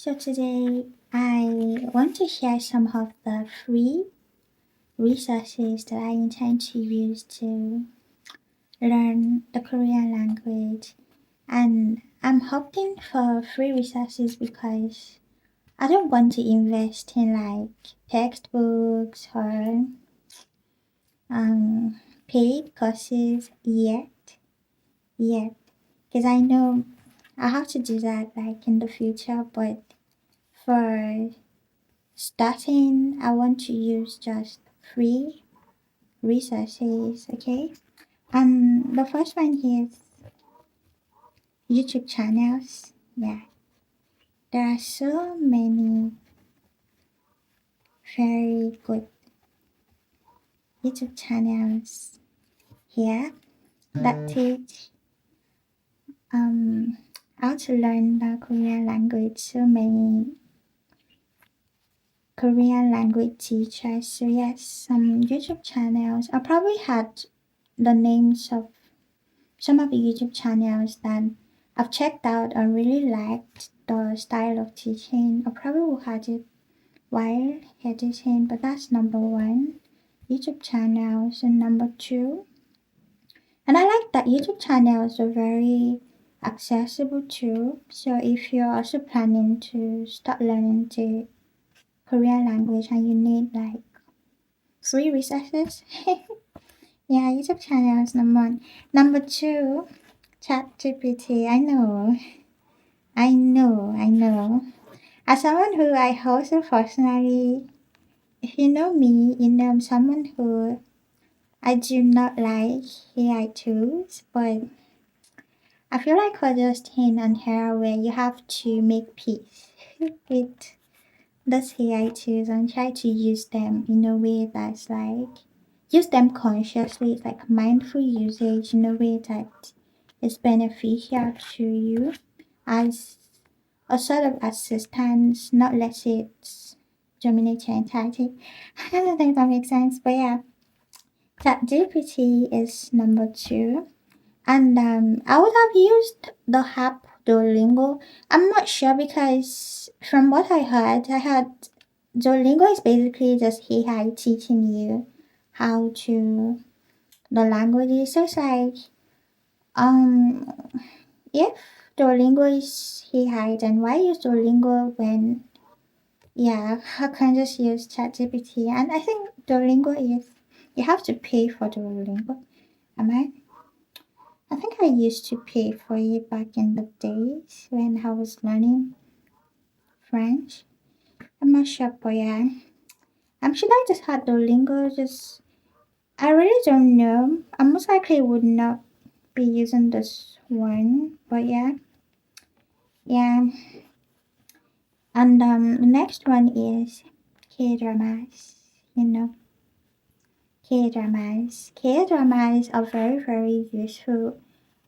So today I want to share some of the free resources that I intend to use to learn the Korean language. And I'm hoping for free resources because I don't want to invest in like textbooks or um, paid courses yet. Because I know I have to do that like in the future, but for starting, I want to use just free resources, okay? And the first one here is YouTube channels. Yeah, there are so many very good YouTube channels here that teach um how to learn the Korean language. So many Korean language teachers. So yes, some YouTube channels. I probably had the names of some of the YouTube channels that I've checked out and really liked the style of teaching. I probably will have it while editing, but that's number one. YouTube channels and number two. And I like that YouTube channels are very accessible too. So if you're also planning to start learning the Korean language and you need like free resources, yeah, YouTube channels number one. Number two, ChatGPT. I know. As someone who I also personally, if you know me, you know I'm someone who I do not like AI tools, but I feel like we're just in an era where you have to make peace with those AI tools and try to use them in a way that's like, use them consciously, it's like mindful usage in a way that is beneficial to you as a sort of assistance, not let it dominate your entirety. I don't think that makes sense, but yeah, ChatGPT is number two. And I would have used the app Duolingo. I'm not sure because from what I heard Duolingo is basically just AI teaching you how to the languages. So it's like um if Duolingo is AI, then why use Duolingo when yeah, I can just use ChatGPT? And I think Duolingo is you have to pay for Duolingo. Am I? I think I used to pay for it back in the days when I was learning French. I'm not sure, but yeah. Should I just had Duolingo? Just I really don't know. I most likely would not be using this one, but yeah. And the next one is Kdramas. You know, Kdramas. Kdramas are very useful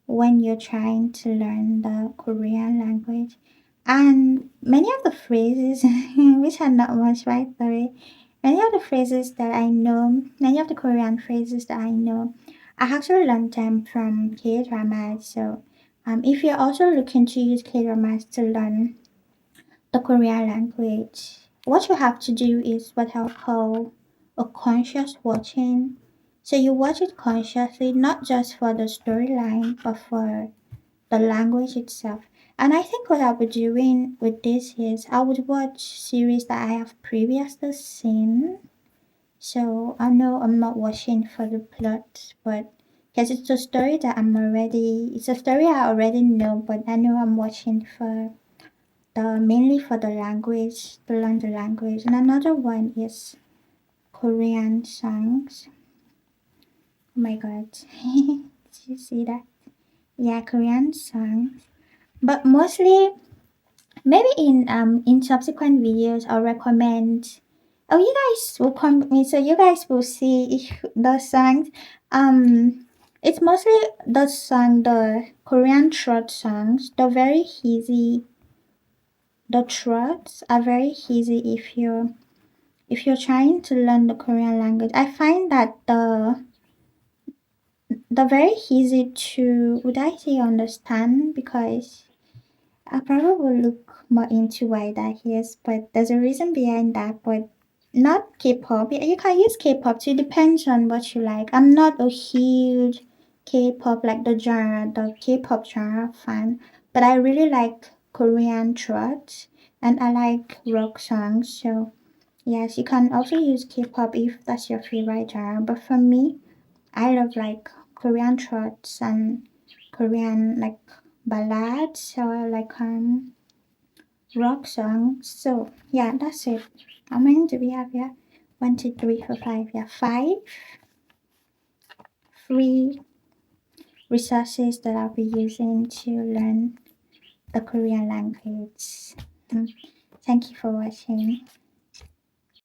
when you're trying to learn the Korean language. And many of the phrases, which are not much by the way, many of the phrases that I know, many of the Korean phrases that I know, I actually learned them from K dramas. So, if you're also looking to use K dramas to learn the Korean language, what you have to do is what I'll call a conscious watching. So you watch it consciously, not just for the storyline, but for the language itself. And I think what I'll be doing with this is I would watch series that I have previously seen. So I know I'm not watching for the plot, but because it's a story I already know, but I know I'm watching for the mainly for the language, to learn the language. And another one is Korean songs. Oh my god. Did you see that? Yeah, Korean songs. But mostly maybe in subsequent videos I'll recommend oh you guys will come with me so you guys will see if the songs it's mostly the Korean trot songs. The trots are very easy if you're trying to learn the Korean language. I find that the very easy to would I say understand because I probably will look more into why that is, but there's a reason behind that. But not K-pop. You can use K-pop too. It depends on what you like. I'm not a huge K-pop like the K-pop genre fan, but I really like Korean trot and I like rock songs. So yes, you can also use K-pop if that's your favorite genre. But for me, I love like Korean trots and Korean like ballads or like rock songs. So yeah, that's it. How many do we have here? One, two, three, four, five. Yeah, five free resources that I'll be using to learn the Korean language. Mm. Thank you for watching.